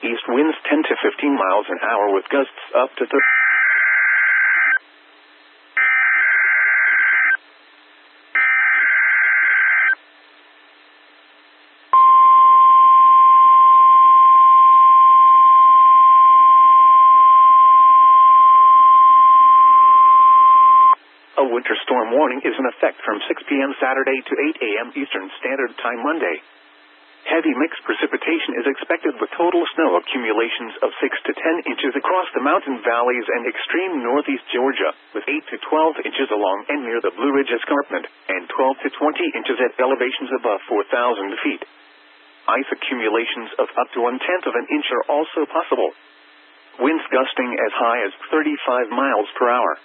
East winds 10 to 15 miles an hour with gusts up to 30. A winter storm warning is in effect from 6 p.m. Saturday to 8 a.m. Eastern Standard Time Monday. Heavy mixed precipitation is expected with total snow accumulations of 6 to 10 inches across the mountain valleys and extreme northeast Georgia, with 8 to 12 inches along and near the Blue Ridge Escarpment, and 12 to 20 inches at elevations above 4,000 feet. Ice accumulations of up to 1/10 of an inch are also possible. Winds gusting as high as 35 miles per hour.